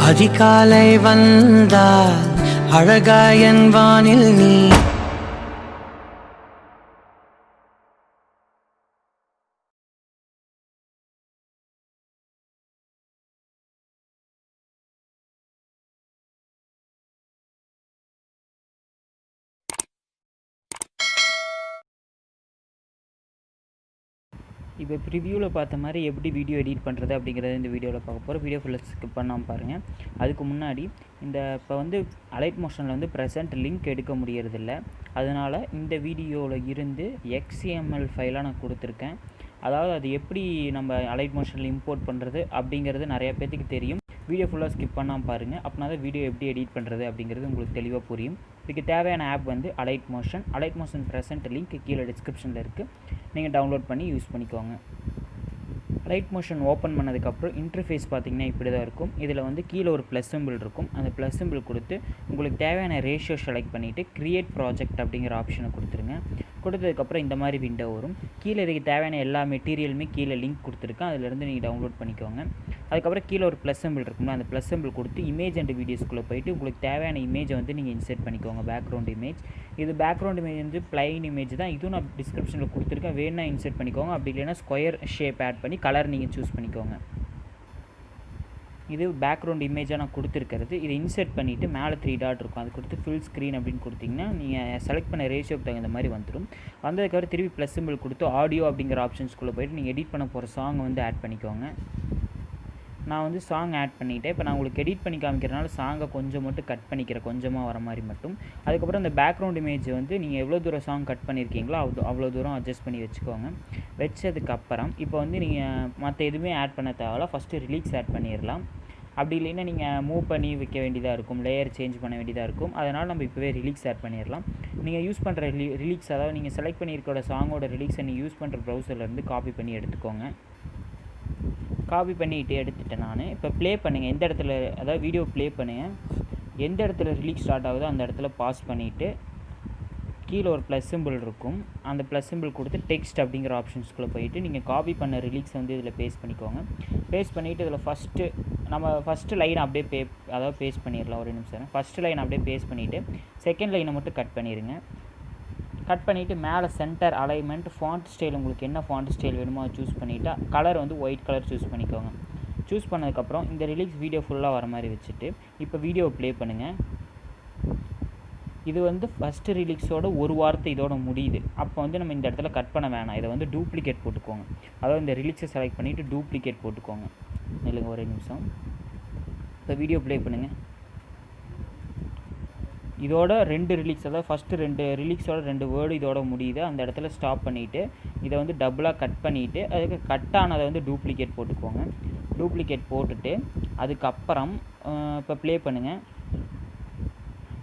அதிகாலை வந்தால் அழகாயன் வானில் நீ இப்போ ப்ரிவியூவில் பார்த்த மாதிரி எப்படி வீடியோ எடிட் பண்ணுறது அப்படிங்கிறத இந்த வீடியோவில் பார்க்க போகிறோம். வீடியோ ஃபுல்லாக ஸ்கிப் பண்ணாமல் பாருங்கள். அதுக்கு முன்னாடி இப்போ வந்து அலைட் மோஷனில் வந்து ப்ரெசென்ட் லிங்க் எடுக்க முடியறதில்ல. அதனால் இந்த வீடியோவில் இருந்து XML ஃபைலாக நான் கொடுத்துருக்கேன். அதாவது அது எப்படி நம்ம அலைட் மோஷனில் இம்போர்ட் பண்ணுறது அப்படிங்கிறது நிறையா பேர்த்துக்கு தெரியும். வீடியோ ஃபுல்லாக ஸ்கிப் பண்ணாமல் பாருங்கள். அப்படின்னா தான் வீடியோ எப்படி எடிட் பண்ணுறது அப்படிங்கிறது உங்களுக்கு தெளிவாக புரியும். இதுக்கு தேவையான ஆப் வந்து அலைட் மோஷன் ப்ரெசென்ட் லிங்க் கீழே டிஸ்கிரிப்ஷனில் இருக்குது. நீங்கள் டவுன்லோட் பண்ணி யூஸ் பண்ணிக்கோங்க. அலைட் மோஷன் ஓப்பன் பண்ணதுக்கப்புறம் இன்டர்ஃபேஸ் பார்த்திங்கன்னா இப்படி தான் இருக்கும். இதில் வந்து கீழே ஒரு ப்ளஸ் சிம்பிள் இருக்கும். அந்த ப்ளஸ் சிம்பிள் கொடுத்து உங்களுக்கு தேவையான ரேஷியோ செலக்ட் பண்ணிவிட்டு க்ரியேட் ப்ராஜெக்ட் அப்படிங்கிற ஆப்ஷனை கொடுத்துருங்க. கொடுத்ததுக்கப்புறம் இந்த மாதிரி விண்டோ வரும். கீழே இதுக்கு தேவையான எல்லா மெட்டீரியலுமே கீழே லிங்க் கொடுத்துருக்கேன். அதிலேருந்து நீங்கள் டவுன்லோட் பண்ணிக்கோங்க. அதுக்கப்புறம் கீழே ஒரு ப்ளஸ் சிம்பிள் இருக்கும்ல, அந்த ப்ளஸ் சிம்பிள் கொடுத்து இமேஜ் அண்ட் வீடியோஸ்குள்ளே போய்ட்டு உங்களுக்கு தேவையான இமேஜை வந்து நீங்கள் இன்சர்ட் பண்ணிக்கோங்க. பேக்ரவுண்ட் இமேஜ் இது பேக்ரவுண்ட் இமேஜ் வந்து பிளைன் இமேஜ் தான். இதுவும் நான் டிஸ்கிரிப்ஷனில் கொடுத்துருக்கேன். வேணா இன்சர்ட் பண்ணிக்கோங்க. அப்படி இல்லைன்னா ஸ்கொயர் ஷேப் ஆட் பண்ணி கலர் நீங்கள் சூஸ் பண்ணிக்கோங்க. இது பேக்ரவுண்ட் இமேஜாக நான் கொடுத்துருக்கிறது. இதை இன்சர்ட் பண்ணிவிட்டு மேலே 3 டாட் இருக்கும். அது கொடுத்து ஃபுல் ஸ்க்ரீன் அப்படின்னு கொடுத்திங்கன்னா நீங்கள் செலக்ட் பண்ண ரேஷியோக்கு தகுந்த மாதிரி வந்துடும். வந்ததுக்கப்புறம் திருப்பி ப்ளஸ் சிம்பிள் கொடுத்து ஆடியோ அப்படிங்கிற ஆப்ஷன்ஸ்குள்ளே போய்ட்டு நீங்கள் எடிட் பண்ண போகிற சாங்கை வந்து ஆட் பண்ணிக்கோங்க. நான் வந்து சாங் ஆட் பண்ணிவிட்டேன். இப்போ நான் உங்களுக்கு எடிட் பண்ணி காமிக்கிறனால சாங்கை கொஞ்சம் மட்டும் கட் பண்ணிக்கிறேன், கொஞ்சமாக வர மாதிரி மட்டும். அதுக்கப்புறம் இந்த பேக்ரவுண்ட் இமேஜ் வந்து நீங்கள் எவ்வளோ தூரம் சாங் கட் பண்ணியிருக்கீங்களோ அவ்வளோ தூரம் அட்ஜஸ்ட் பண்ணி வச்சுக்கோங்க. வச்சதுக்கப்புறம் இப்போ வந்து நீங்கள் மற்ற எதுவுமே ஆட் பண்ண தேவையில்ல. ஃபஸ்ட்டு ரிலீக்ஸ் ஆட் பண்ணிடலாம். அப்படி இல்லைன்னா நீங்கள் மூவ் பண்ணி வைக்க வேண்டியதாக இருக்கும், லேயர் சேஞ்ச் பண்ண வேண்டியதாக இருக்கும். அதனால் நம்ம இப்போவே ரிலீக்ஸ் ஆட் பண்ணிடலாம். நீங்கள் யூஸ் பண்ணுற ரிலீக்ஸ், அதாவது நீங்கள் செலக்ட் பண்ணியிருக்கிற சாங்கோட ரிலீக்ஸை நீங்கள் யூஸ் பண்ணுற ப்ரௌசர்லேருந்து காப்பி பண்ணி எடுத்துக்கோங்க. காப்பி பண்ணிவிட்டு எடுத்துட்டேன் நான். இப்போ ப்ளே பண்ணுங்கள். எந்த இடத்துல, அதாவது வீடியோ ப்ளே பண்ணுங்கள். எந்த இடத்துல ரிலீக்ஸ் ஸ்டார்ட் ஆகுதோ அந்த இடத்துல பாஸ் பண்ணிவிட்டு கீழே ஒரு ப்ளஸ் சிம்பிள் இருக்கும். அந்த ப்ளஸ் சிம்பிள் கொடுத்து டெக்ஸ்ட் அப்படிங்கிற ஆப்ஷன்ஸ்குள்ளே போயிட்டு நீங்கள் காப்பி பண்ண ரிலீக்ஸ் வந்து இதில் பேஸ்ட் பண்ணிக்கோங்க. பேஸ்ட் பண்ணிவிட்டு இதில் ஃபஸ்ட்டு லைன் அப்படியே அதாவது பேஸ்ட் பண்ணிடலாம். ஒரு நிமிஷம். ஃபஸ்ட்டு லைன் அப்படியே பேஸ்ட் பண்ணிவிட்டு செகண்ட் லைனை மட்டும் கட் பண்ணிடுங்க. கட் பண்ணிவிட்டு மேலே சென்டர் அலைன்மெண்ட் ஃபாண்ட் ஸ்டைல், உங்களுக்கு என்ன ஃபாண்ட் ஸ்டைல் வேணுமோ அதை சூஸ் பண்ணிவிட்டு கலர் வந்து ஒயிட் கலர் சூஸ் பண்ணிக்கோங்க. சூஸ் பண்ணதுக்கப்புறம் இந்த ரிலீக்ஸ் வீடியோ ஃபுல்லாக வர மாதிரி வச்சுட்டு இப்போ வீடியோ ப்ளே பண்ணுங்கள். இது வந்து ஃபஸ்ட்டு ரிலீக்ஸோட ஒரு வார்த்தை இதோட முடியுது. அப்போ வந்து நம்ம இந்த இடத்துல கட் பண்ண வேணாம். இதை வந்து டூப்ளிகேட் போட்டுக்கோங்க. அதாவது இந்த ரிலீக்ஸை செலக்ட் பண்ணிவிட்டு டூப்ளிகேட் போட்டுக்கோங்க. இல்லைங்க, ஒரே நிமிஷம். இப்போ வீடியோ ப்ளே பண்ணுங்கள். இதோட 2 ரிலீக்ஸ், அதாவது ஃபஸ்ட்டு 2 ரிலீக்ஸோட 2 வேர்டு இதோட முடியுது. அந்த இடத்துல ஸ்டாப் பண்ணிவிட்டு இதை வந்து டபுளாக கட் பண்ணிவிட்டு அதுக்கு கட் ஆனதை வந்து டூப்ளிகேட் போட்டுக்கோங்க. டூப்ளிகேட் போட்டுட்டு அதுக்கப்புறம் இப்போ ப்ளே பண்ணுங்கள்.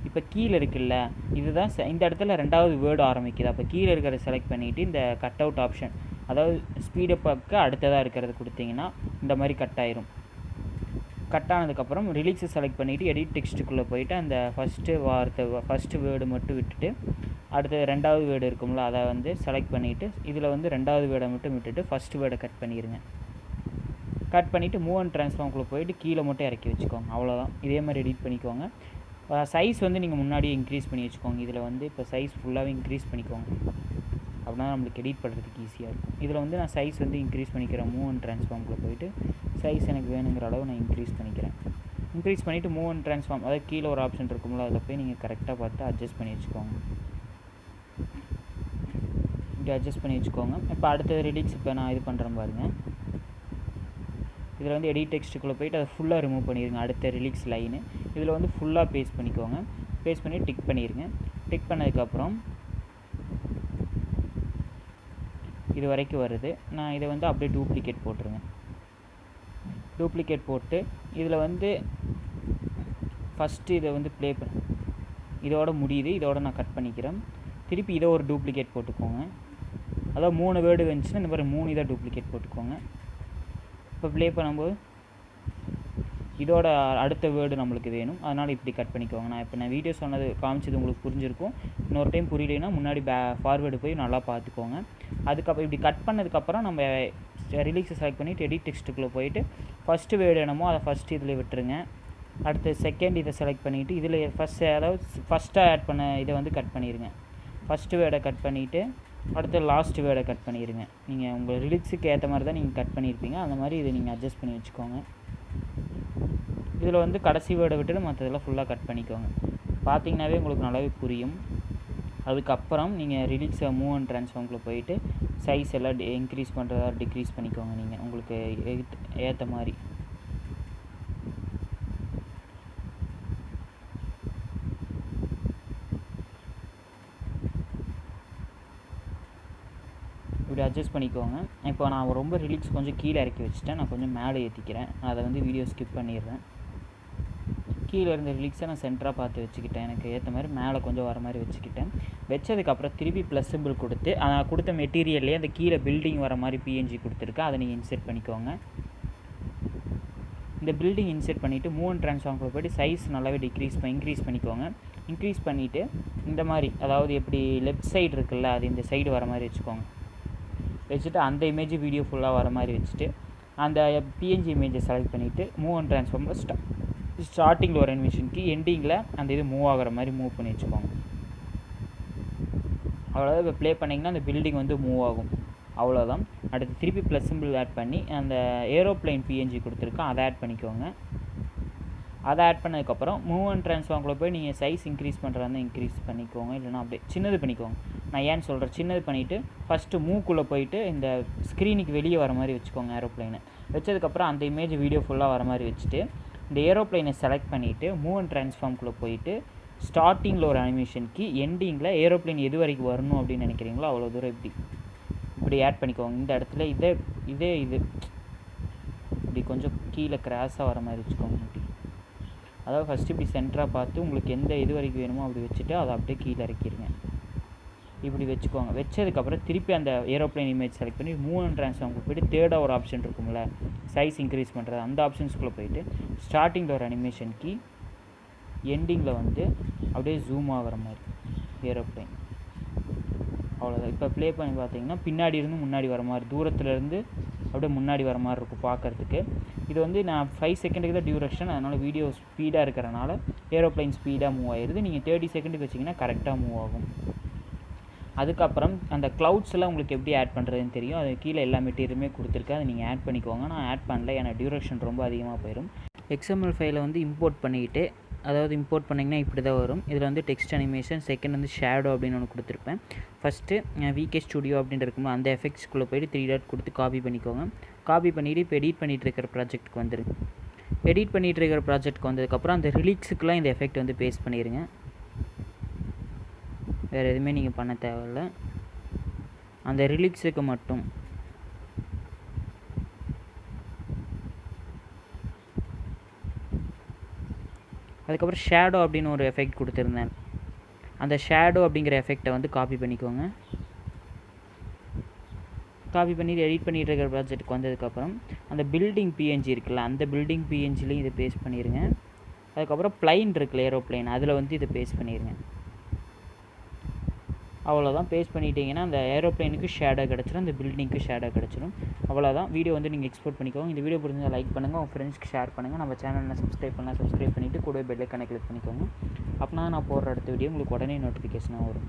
இப்போ கீழே இருக்குல்ல, இதுதான் இந்த இடத்துல 2வது வேர்டு ஆரம்பிக்குது. அப்போ கீழே இருக்கிறத செலக்ட் பண்ணிவிட்டு இந்த கட் அவுட் ஆப்ஷன், அதாவது ஸ்பீடப்புக்கு அடுத்ததாக இருக்கிறது கொடுத்தீங்கன்னா இந்த மாதிரி கட் ஆயிரும். கட் ஆனதுக்கப்புறம் ரிலீக்ஸை செலக்ட் பண்ணிவிட்டு எடிட் டெக்ஸ்ட்டுக்குள்ளே போய்ட்டு அந்த ஃபஸ்ட்டு வேர்டு மட்டும் விட்டுட்டு அடுத்து 2வது வேர்டு இருக்கும்ல அதை வந்து செலக்ட் பண்ணிவிட்டு இதில் வந்து 2வது வேர்டை மட்டும் விட்டுட்டு ஃபஸ்ட்டு வேர்டை கட் பண்ணிடுங்க. கட் பண்ணிவிட்டு மூவ் அண்ட் ட்ரான்ஸ்ஃபார்ம்குள்ளே போய்ட்டு கீழே மட்டும் இறக்கி வச்சுக்கோங்க. அவ்வளோதான். இதே மாதிரி எடிட் பண்ணிக்கோங்க. சைஸ் வந்து நீங்கள் முன்னாடியே இன்க்ரீஸ் பண்ணி வச்சுக்கோங்க. இதில் வந்து இப்போ சைஸ் ஃபுல்லாகவே இன்க்ரீஸ் பண்ணிக்கோங்க. அப்படின்னா நம்மளுக்கு எடிட் பண்ணுறதுக்கு ஈஸியாக இருக்கும். இதில் வந்து நான் சைஸ் வந்து இன்க்ரீஸ் பண்ணிக்கிறேன். மூவ் அண்ட் ட்ரான்ஸ்ஃபார்ம்குள்ளே போய்ட்டு சைஸ் எனக்கு வேணுங்கிற அளவு நான் இன்க்ரீஸ் பண்ணிக்கிறேன். இன்க்ரீஸ் பண்ணிவிட்டு மூவ் அண்ட் ட்ரான்ஸ்ஃபார்ம், அதாவது கீழே ஒரு ஆப்ஷன் இருக்கும்ல அதில் போய் நீங்கள் கரெக்டாக பார்த்து அட்ஜஸ்ட் பண்ணி வச்சுக்கோங்க. இப்படி அட்ஜஸ்ட் பண்ணி வச்சுக்கோங்க. இப்போ அடுத்த ரிலீக்ஸ் இப்போ நான் இது பண்ணுறேன் பாருங்கள். இதில் வந்து எடிட் டெக்ஸ்ட்டுக்குள்ளே போய்ட்டு அதை ஃபுல்லாக ரிமூவ் பண்ணிடுங்க. அடுத்த ரிலீக்ஸ் லைனு இதில் வந்து ஃபுல்லாக பேஸ்ட் பண்ணிக்கோங்க. பேஸ்ட் பண்ணி டிக் பண்ணிடுங்க. டிக் பண்ணதுக்கப்புறம் இது வரைக்கும் வருது. நான் இதை வந்து அப்படியே டூப்ளிகேட் போட்டுருங்க. டூப்ளிகேட் போட்டு இதில் வந்து ஃபஸ்ட்டு இதை வந்து ப்ளே பண்ண இதோட முடியுது. இதோட நான் கட் பண்ணிக்கிறேன். திருப்பி இதை ஒரு டூப்ளிகேட் போட்டுக்கோங்க. அதாவது 3 வேர்டு வந்துச்சுன்னா இந்த மாதிரி 3 இதை டூப்ளிகேட் போட்டுக்கோங்க. இப்போ ப்ளே பண்ணும்போது இதோட அடுத்த வேர்டு நம்மளுக்கு வேணும். அதனால் இப்படி கட் பண்ணிக்கோங்க. நான் வீடியோ சொன்னது காமிச்சது உங்களுக்கு புரிஞ்சிருக்கும். இன்னொரு டைம் புரியலைன்னா முன்னாடி ஃபார்வேர்டு போய் நல்லா பார்த்துக்கோங்க. அதுக்கப்புறம் இப்படி கட் பண்ணதுக்கப்புறம் நம்ம ரிலீக்ஸை செலக்ட் பண்ணிவிட்டு எடிட் டெக்ஸ்ட்டுக்குள்ளே போயிட்டு ஃபஸ்ட்டு வேர்டு என்னமோ அதை ஃபஸ்ட்டு இதில் விட்டுருங்க. அடுத்து செகண்ட் இதை செலக்ட் பண்ணிவிட்டு இதில் ஃபஸ்ட்டாக ஆட் பண்ண இதை வந்து கட் பண்ணிடுங்க. ஃபஸ்ட்டு வேர்டை கட் பண்ணிவிட்டு அடுத்து லாஸ்ட் வேர்டை கட் பண்ணிடுங்க. நீங்கள் உங்கள் லிரிக்ஸுக்கு ஏற்ற மாதிரி தான் நீங்கள் கட் பண்ணியிருப்பீங்க, அந்த மாதிரி இதை நீங்கள் அட்ஜஸ்ட் பண்ணி வச்சுக்கோங்க. இதில் வந்து கடைசி வேர்டை விட்டுட்டு மற்றதெல்லாம் ஃபுல்லாக கட் பண்ணிக்கோங்க. பார்த்தீங்கன்னாவே உங்களுக்கு நல்லாவே புரியும். அதுக்கப்புறம் நீங்கள் ரிலீக்ஸை மூவ் அண்ட் ட்ரான்ஸ்ஃபார்ம்குள்ளே போயிட்டு சைஸ் எல்லாம் இன்க்ரீஸ் பண்ணுறதா டிக்ரீஸ் பண்ணிக்கோங்க நீங்கள் உங்களுக்கு ஏற்ற மாதிரி. இப்படி அட்ஜஸ்ட் பண்ணிக்கோங்க. இப்போ நான் ரொம்ப ரிலீக்ஸ் கொஞ்சம் கீழே இறக்கி வச்சுட்டேன், நான் கொஞ்சம் மேலே ஏற்றிக்கிறேன். நான் அதை வந்து வீடியோ ஸ்கிப் பண்ணிடுறேன். கீழே இருந்த ரிலீக்ஸை நான் சென்டராக பார்த்து வச்சுக்கிட்டேன், எனக்கு ஏற்ற மாதிரி மேலே கொஞ்சம் வர மாதிரி வச்சுக்கிட்டேன். வச்சதுக்கப்புறம் திருப்பி ப்ளஸ் சிம்பிள் கொடுத்து நான் கொடுத்த மெட்டீரியல்லே அந்த கீழே பில்டிங் வர மாதிரி பிஎன்ஜி கொடுத்துருக்கேன், அதை நீங்கள் இன்செர்ட் பண்ணிக்கோங்க. இந்த பில்டிங் இன்செர்ட் பண்ணிவிட்டு மூவ் அண்ட் ட்ரான்ஸ்ஃபார்ம்குள்ளே போய்ட்டு சைஸ் நல்லாவே இன்க்ரீஸ் பண்ணிக்கோங்க. இன்க்ரீஸ் பண்ணிவிட்டு இந்த மாதிரி, அதாவது எப்படி லெஃப்ட் சைடு இருக்குல்ல, அது இந்த சைடு வர மாதிரி வச்சுக்கோங்க. வச்சுட்டு அந்த இமேஜ் வீடியோ ஃபுல்லாக வர மாதிரி வச்சுட்டு அந்த பிஎன்ஜி இமேஜை செலக்ட் பண்ணிவிட்டு மூவ் அண்ட் ட்ரான்ஸ்ஃபார்மில் ஸ்டார்டிங்கில் ஒரு அனிமேஷனுக்கு எண்டிங்கில் அந்த இது மூவ் ஆகிற மாதிரி மூவ் பண்ணி வச்சுக்கோங்க. அவ்வளோதான். இப்போ ப்ளே பண்ணிங்கன்னா அந்த பில்டிங் வந்து மூவ் ஆகும், அவ்வளோதான். அடுத்து திருப்பி ப்ளஸ் சிம்பிள் ஆட் பண்ணி அந்த ஏரோப்ளைன் பிஎன்ஜி கொடுத்துருக்கோம், அதை ஆட் பண்ணிக்கோங்க. அதை ஆட் பண்ணதுக்கப்புறம் மூவ் அண்ட் ட்ரான்ஸ்ஃபார்ம்குள்ளே போய் நீங்கள் சைஸ் இன்க்ரீஸ் பண்ணுறதா இன்க்ரீஸ் பண்ணிக்கோங்க, இல்லைனா அப்படியே சின்னது பண்ணிக்கோங்க. நான் ஏன்னு சொல்கிறேன், சின்னது பண்ணிவிட்டு ஃபஸ்ட்டு மூவ்க்குள்ளே போயிட்டு இந்த ஸ்க்ரீனுக்கு வெளியே வர மாதிரி வச்சுக்கோங்க ஏரோப்ளைனை. வச்சதுக்கப்புறம் அந்த இமேஜ் வீடியோ ஃபுல்லாக வர மாதிரி வச்சுட்டு இந்த ஏரோப்ளைனை செலக்ட் பண்ணிவிட்டு மூவ் அண்ட் ட்ரான்ஸ்ஃபார்ம்குள்ளே போயிட்டு ஸ்டார்டிங்கில் ஒரு அனிமேஷனுக்கு எண்டிங்கில் ஏரோப்ளைன் எது வரைக்கும் வரணும் அப்படின்னு நினைக்கிறீங்களோ அவ்வளோ தூரம் இப்படி ஆட் பண்ணிக்கோங்க. இந்த இடத்துல இது இப்படி கொஞ்சம் கீழே கிராஸாக வர மாதிரி வச்சுக்கோங்க. அதாவது ஃபஸ்ட்டு இப்படி சென்டராக பார்த்து உங்களுக்கு எந்த இது வரைக்கும் வேணுமோ அப்படி வச்சுட்டு அதை அப்படியே கீழே இறக்கிடுங்க. இப்படி வச்சுக்கோங்க. வச்சதுக்கப்புறம் திருப்பி அந்த ஏரோப்ளைன் இமேஜ் செலக்ட் பண்ணி மூவ் அண்ட் ட்ரான்ஸ்ஃபார்ம்க்கு போய்ட்டு தேர்டாக ஒரு ஆப்ஷன் இருக்கும்ல, சைஸ் இன்க்ரீஸ் பண்ணுறது, அந்த ஆப்ஷன்ஸ்குள்ளே போயிட்டு ஸ்டார்டிங்கில் ஒரு அனிமேஷன் கீ, எண்டிங்கில் வந்து அப்படியே ஜூம் ஆகிற மாதிரி ஏரோப்ளைன், அவ்வளோதான். இப்போ ப்ளே பண்ணி பார்த்தீங்கன்னா பின்னாடி இருந்து முன்னாடி வர மாதிரி, தூரத்துலேருந்து அப்படியே முன்னாடி வர மாதிரி இருக்கும் பார்க்குறதுக்கு. இது வந்து நான் 5 செகண்டுக்கு தான் டியூரேஷன், அதனால் வீடியோ ஸ்பீடாக இருக்கிறனால ஏரோப்ளைன் ஸ்பீடாக மூவ் ஆயிடுது. நீங்கள் 30 செகண்டுக்கு வச்சிங்கன்னா கரெக்டாக மூவ் ஆகும். அதுக்கப்புறம் அந்த க்ளவுட்ஸ் எல்லாம் உங்களுக்கு எப்படி ஆட் பண்ணுறதுன்னு தெரியும், அது கீழே எல்லா மெட்டீரியலுமே கொடுத்துருக்கேன், அதை நீங்கள் ஆட் பண்ணிக்கோங்க. நான் ஆட் பண்ணல, ஏன்னா டியூரேஷன் ரொம்ப அதிகமாக போயிடும். XML ஃபைலை வந்து இம்போர்ட் பண்ணிக்கிட்டு, அதாவது இம்போர்ட் பண்ணிங்கன்னா இப்படி தான் வரும். இதில் வந்து டெக்ஸ்ட் அனிமேஷன், செகண்ட் வந்து ஷேடோ அப்படின்னு ஒன்று கொடுத்துருப்பேன். ஃபஸ்ட்டு VK ஸ்டுடியோ அப்படின்னு இருக்கும்போது அந்த எஃபெக்ட்ஸ்குள்ளே போய்ட்டு 3 டாட் கொடுத்து காப்பி பண்ணிக்கோங்க. காப்பி பண்ணிவிட்டு இப்போ எடிட் பண்ணிகிட்டு இருக்கிற ப்ராஜெக்ட்டுக்கு வந்துடுங்க. எடிட் பண்ணிகிட்டு இருக்கிற ப்ராஜெக்ட்டுக்கு வந்ததுக்கப்புறம் அந்த ரிலீக்ஸுக்கெலாம் இந்த எஃபெக்ட் வந்து பேஸ்ட் பண்ணிடுங்க. வேறு எதுவுமே நீங்கள் பண்ண தேவையில்லை, அந்த ரிலீக்ஸுக்கு மட்டும். அதுக்கப்புறம் ஷேடோ அப்படின்னு ஒரு எஃபெக்ட் கொடுத்துருந்தேன், அந்த ஷேடோ அப்படிங்கிற எஃபெக்டை வந்து காப்பி பண்ணிக்கோங்க. காப்பி பண்ணிட்டு எடிட் பண்ணிகிட்டு இருக்கிற ப்ராஜெக்ட்டுக்கு வந்ததுக்கப்புறம் அந்த பில்டிங் பிஎன்ஜி இருக்குல்ல, அந்த பில்டிங் பிஎன்ஜிலையும் இதை பேஸ்ட் பண்ணிடுங்க. அதுக்கப்புறம் ப்ளைன் இருக்குல்ல ஏரோப்ளைன், அதில் வந்து இதை பேஸ்ட் பண்ணிடுங்க. அவ்வளோதான். பேஸ்ட் பண்ணிட்டீங்கன்னா அந்த ஏரோப்ளைனுக்கு ஷேடோ கிடச்சிடும், அந்த பில்டிங்க்கு ஷேடோ கிடச்சிடும். அவ்வளோதான். வீடியோ வந்து நீங்கள் எக்ஸ்போர்ட் பண்ணிக்கோங்க. இந்த வீடியோ பிடிச்சிருந்தா லைக் பண்ணுங்கள், உங்கள் ஃப்ரெண்ட்ஸ்க்கு ஷேர் பண்ணுங்கள். நம்ம சேனலில் சப்ஸ்கிரைப் பண்ணிவிட்டு கூட பெல் ஐகானை கிளிக் பண்ணிக்கோங்க. அப்படின்னா நான் போடுற அடுத்த வீடியோ உங்களுக்கு உடனே நோட்டிஃபிகேஷனாக வரும்.